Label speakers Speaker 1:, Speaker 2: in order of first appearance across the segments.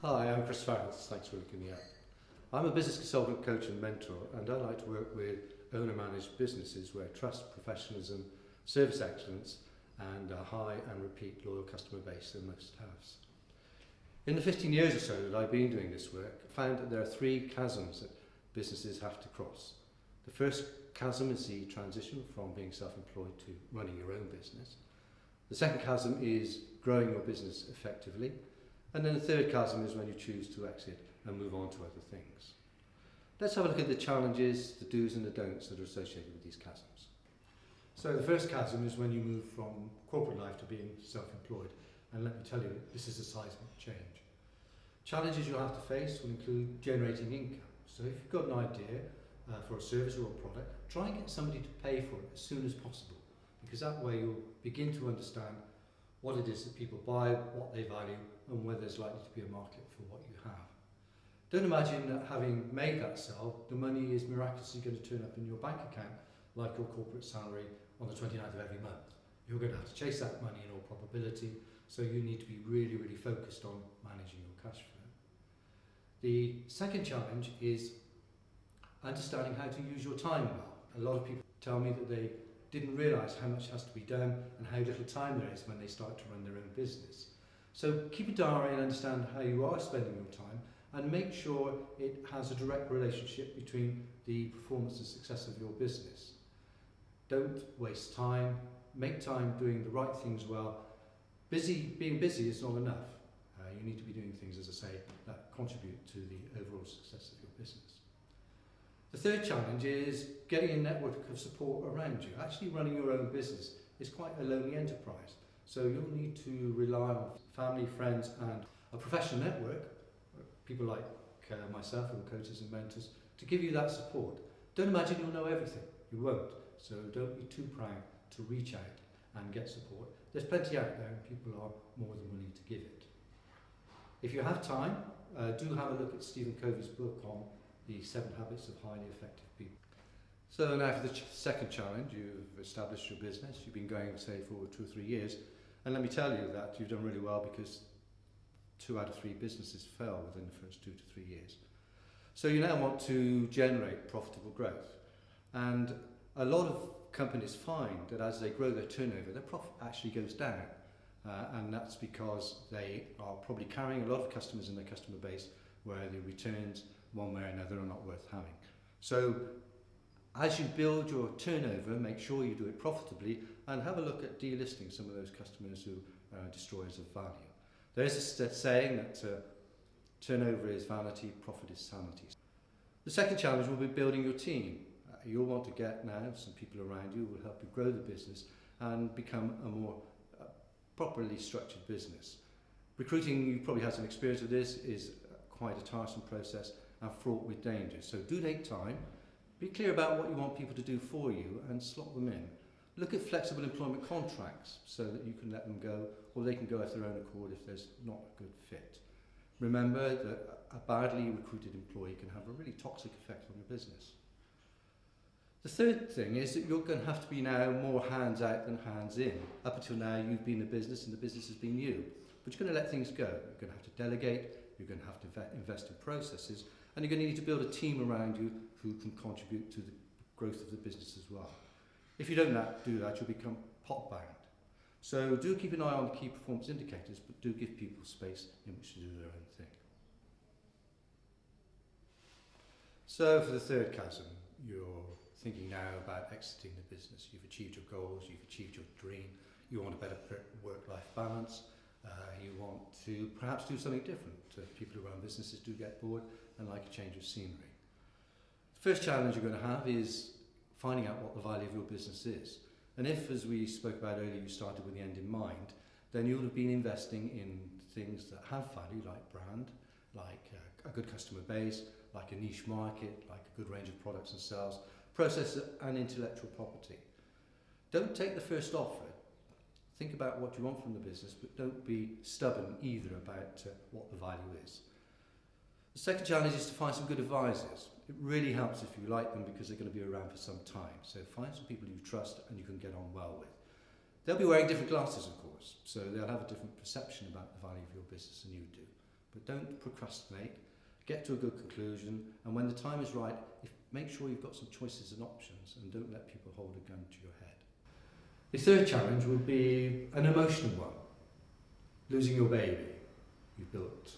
Speaker 1: Hi, I'm Chris Farrance. Thanks for looking me up. I'm a business consultant, coach and mentor, and I like to work with owner-managed businesses where trust, professionalism, service excellence and a high and repeat loyal customer base are must-haves. In the 15 years or so that I've been doing this work, I found that there are three chasms that businesses have to cross. The first chasm is the transition from being self-employed to running your own business. The second chasm is growing your business effectively. And then the third chasm is when you choose to exit and move on to other things. Let's have a look at the challenges, the do's and the don'ts that are associated with these chasms. So the first chasm is when you move from corporate life to being self-employed. And let me tell you, this is a seismic change. Challenges you'll have to face will include generating income. So if you've got an idea for a service or a product, try and get somebody to pay for it as soon as possible, because that way you'll begin to understand what it is that people buy, what they value, and whether there's likely to be a market for what you have. Don't imagine that having made that sell, the money is miraculously going to turn up in your bank account like your corporate salary on the 29th of every month. You're going to have to chase that money in all probability, so you need to be really, really focused on managing your cash flow. The second challenge is understanding how to use your time well. A lot of people tell me that they didn't realise how much has to be done and how little time there is when they start to run their own business. So keep a diary and understand how you are spending your time, and make sure it has a direct relationship between the performance and success of your business. Don't waste time, make time doing the right things well. Being busy is not enough. You need to be doing things, as I say, that contribute to the overall success of your business. The third challenge is getting a network of support around you. Actually running your own business is quite a lonely enterprise. So you'll need to rely on family, friends and a professional network, people like myself who are coaches and mentors, to give you that support. Don't imagine you'll know everything. You won't. So don't be too proud to reach out and get support. There's plenty out there and people are more than willing to give it. If you have time, do have a look at Stephen Covey's book on the 7 habits of highly effective people. So now for the second challenge. You've established your business, you've been going, say, for 2 or 3 years, and let me tell you that you've done really well, because 2 out of 3 businesses fell within the first 2 to 3 years. So you now want to generate profitable growth, and a lot of companies find that as they grow their turnover, their profit actually goes down, and that's because they are probably carrying a lot of customers in their customer base where the returns one way or another are not worth having. So as you build your turnover, make sure you do it profitably, and have a look at delisting some of those customers who are destroyers of value. There is a saying that turnover is vanity, profit is sanity. The second challenge will be building your team. You'll want to get now some people around you who will help you grow the business and become a more properly structured business. Recruiting, you probably had some experience with this, is quite a tiresome process and fraught with danger. So do take time, be clear about what you want people to do for you and slot them in. Look at flexible employment contracts so that you can let them go, or they can go of their own accord if there's not a good fit. Remember that a badly recruited employee can have a really toxic effect on your business. The third thing is that you're going to have to be now more hands out than hands in. Up until now you've been the business and the business has been you, but you're going to let things go. You're going to have to delegate, you're going to have to invest in processes, and you're going to need to build a team around you who can contribute to the growth of the business as well. If you don't do that, you'll become pot-bound. So do keep an eye on the key performance indicators, but do give people space in which to do their own thing. So for the third chasm, you're thinking now about exiting the business. You've achieved your goals, you've achieved your dream, you want a better work-life balance, you want to perhaps do something different. People who run businesses do get bored and like a change of scenery. The first challenge you're going to have is finding out what the value of your business is. And if, as we spoke about earlier, you started with the end in mind, then you'll have been investing in things that have value, like brand, like a good customer base, like a niche market, like a good range of products and sales, process and intellectual property. Don't take the first offer. Think about what you want from the business, but don't be stubborn either about what the value is. The second challenge is to find some good advisors. It really helps if you like them, because they're going to be around for some time. So find some people you trust and you can get on well with. They'll be wearing different glasses, of course, so they'll have a different perception about the value of your business than you do. But don't procrastinate, get to a good conclusion, and when the time is right, make sure you've got some choices and options, and don't let people hold a gun to your head. The third challenge would be an emotional one. Losing your baby. You've built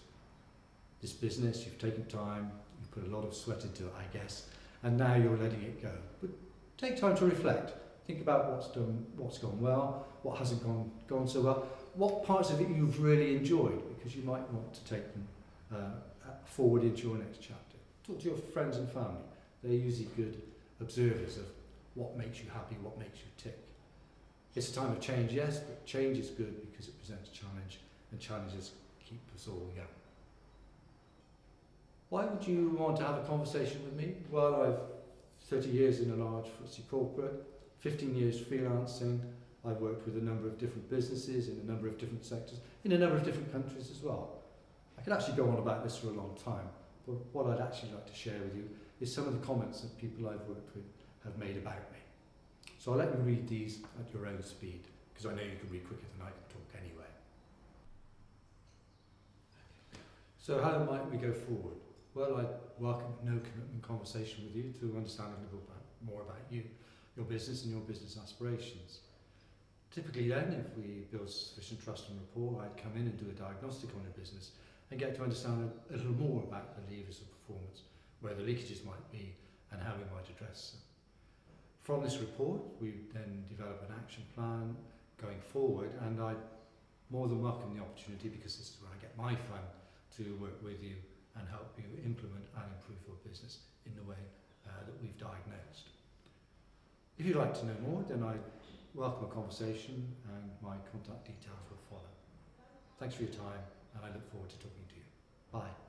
Speaker 1: this business, you've taken time, you've put a lot of sweat into it, I guess, and now you're letting it go. But take time to reflect. Think about what's gone well, what hasn't gone so well, what parts of it you've really enjoyed, because you might want to take them forward into your next chapter. Talk to your friends and family. They're usually good observers of what makes you happy, what makes you tick. It's a time of change, yes, but change is good because it presents challenge, and challenges keep us all young. Why would you want to have a conversation with me? Well, I've 30 years in a large FTSE corporate, 15 years freelancing. I've worked with a number of different businesses in a number of different sectors, in a number of different countries as well. I could actually go on about this for a long time, but what I'd actually like to share with you is some of the comments that people I've worked with have made about me. So I'll let you read these at your own speed, because I know you can read quicker than I can talk anyway. So how might we go forward? Well, I'd welcome a no-commitment conversation with you to understand a little bit more about you, your business and your business aspirations. Typically then, if we build sufficient trust and rapport, I'd come in and do a diagnostic on your business and get to understand a little more about the levers of performance, where the leakages might be and how we might address them. From this report, we then develop an action plan going forward, and I more than welcome the opportunity, because this is where I get my fun, to work with you and help you implement and improve your business in the way that we've diagnosed. If you'd like to know more, then I welcome a conversation, and my contact details will follow. Thanks for your time, and I look forward to talking to you. Bye.